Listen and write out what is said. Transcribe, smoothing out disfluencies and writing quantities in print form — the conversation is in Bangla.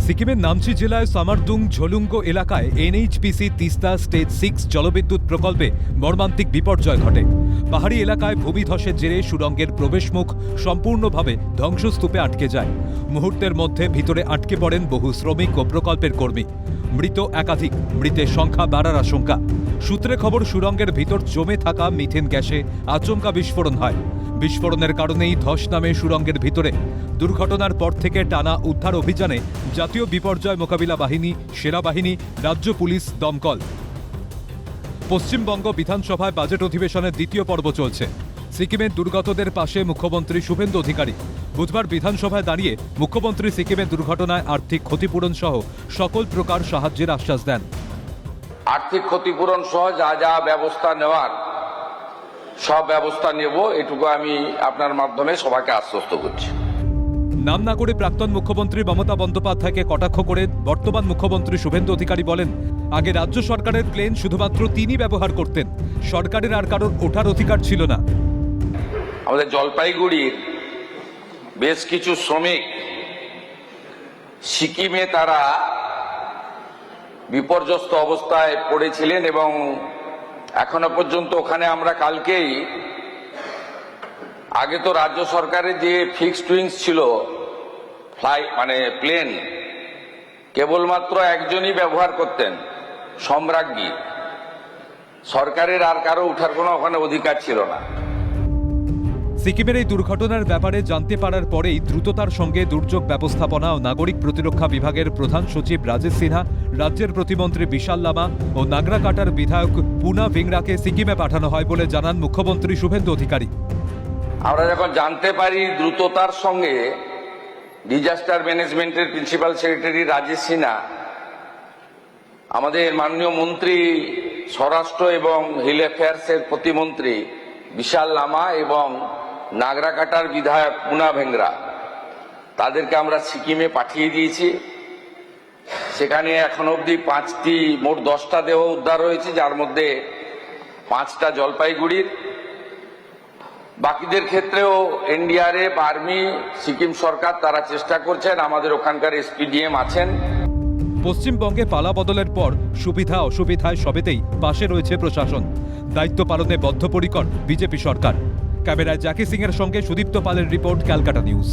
সিকিমের নামচি জেলায় সামারদুং ঝোলুঙ্গো এলাকায় এনএইচপিসি তিস্তা স্টেজ 6 জলবিদ্যুৎ প্রকল্পে মর্মান্তিক বিপর্যয় ঘটে। পাহাড়ি এলাকায় ভূমিধসের জেরে সুড়ঙ্গের প্রবেশমুখ সম্পূর্ণভাবে ধ্বংসস্তূপে আটকে যায়। মুহূর্তের মধ্যে ভিতরে আটকে পড়েন বহু শ্রমিক ও প্রকল্পের কর্মী। মৃত একাধিক, মৃতের সংখ্যা বাড়ার আশঙ্কা। সূত্রে খবর, সুড়ঙ্গের ভিতর জমে থাকা মিথেন গ্যাসে আচমকা বিস্ফোরণ হয়। বিস্ফোরণের কারণেই ধস নামে সুড়ঙ্গের ভিতরে। দুর্ঘটনার পর থেকে টানা উদ্ধার অভিযানে জাতীয় বিপর্যয় মোকাবিলা বাহিনী, সেনাবাহিনী, রাজ্য পুলিশ, দমকল। পশ্চিমবঙ্গ বিধানসভায় বাজেট অধিবেশনের দ্বিতীয় পর্ব চলছে। সিকিমের দুর্গতদের পাশে মুখ্যমন্ত্রী শুভেন্দু অধিকারী বুধবার বিধানসভায় দাঁড়িয়ে মুখ্যমন্ত্রী সিকিমের দুর্ঘটনায় আর্থিক ক্ষতিপূরণ সহ সকল প্রকার সাহায্যের আশ্বাস দেন। আর্থিক ক্ষতিপূরণ সহ যা যা ব্যবস্থা নেওয়ার সব ব্যবস্থা নেব, এটুকু আমি আপনার মাধ্যমে সবাইকে আশ্বস্ত করছি। নাম না করে প্রাক্তন মুখ্যমন্ত্রী মমতা বন্দ্যোপাধ্যায়কে কটাক্ষ করে বর্তমান মুখ্যমন্ত্রী শুভেন্দু অধিকারী বলেন, আগে রাজ্য সরকারের প্লেন শুধুমাত্র তিনি ব্যবহার করতেন, সরকারের আর কারোর ওঠার অধিকার ছিল না। আমাদের জলপাইগুড়ির বেশ কিছু শ্রমিক সিকিমে তারা বিপর্যস্ত অবস্থায় পড়েছিলেন এবং এখনো পর্যন্ত ওখানে আমরা কালকেই, আগে তো রাজ্য সরকারের যে ফিক্সড উইংস ছিল প্লেন, কেবলমাত্র একজনই ব্যবহার করতেন, সম্রাজ্ঞী। সরকারের আর কারো উঠার কোনো ওখানে অধিকার ছিল না। সিকিমের এই দুর্ঘটনার ব্যাপারে জানতে পারার পরেই দ্রুততার সঙ্গে দুর্যোগ ব্যবস্থাপনা ও নাগরিক প্রতিরক্ষা বিভাগের প্রধান সচিব রাজেশ সিনহা, রাজ্যের প্রতিমন্ত্রী বিশাল লামা ও নাগরাকাটার বিধায়ক পুনা ভিংরাকে সিকিমে পাঠানো হয় বলে জানান মুখ্যমন্ত্রী শুভেন্দু অধিকারী। আমরা যখন জানতে পারি দ্রুততার সঙ্গে, ডিজাস্টার ম্যানেজমেন্টের প্রিন্সিপাল সেক্রেটারি রাজেশ সিনহা, আমাদের মাননীয় মন্ত্রী স্বরাষ্ট্র এবং হিল অ্যাফেয়ার্সের প্রতিমন্ত্রী বিশাল লামা এবং নাগরাকাটার বিধায়ক পুনা ভেংরা, তাদেরকে আমরা সিকিমে পাঠিয়ে দিয়েছি। সেখানে এখন অবধি মোট 10টা দেহ উদ্ধার হয়েছে, যার মধ্যে 5টা জলপাইগুড়ির। বাকিদের ক্ষেত্রেও এনডিআরএফ, আর্মি, সিকিম সরকার তারা চেষ্টা করছেন। আমাদের ওখানকার এসপিডিএম আছেন। পশ্চিমবঙ্গে পালা বদলের পর সুবিধা অসুবিধায় সবেতেই পাশে রয়েছে প্রশাসন। দায়িত্ব পালনে বদ্ধপরিকর বিজেপি সরকার। ক্যামেরায় জ্যাকি সিং এর সঙ্গে সুদীপ্ত পালের রিপোর্ট, ক্যালকাটা নিউজ।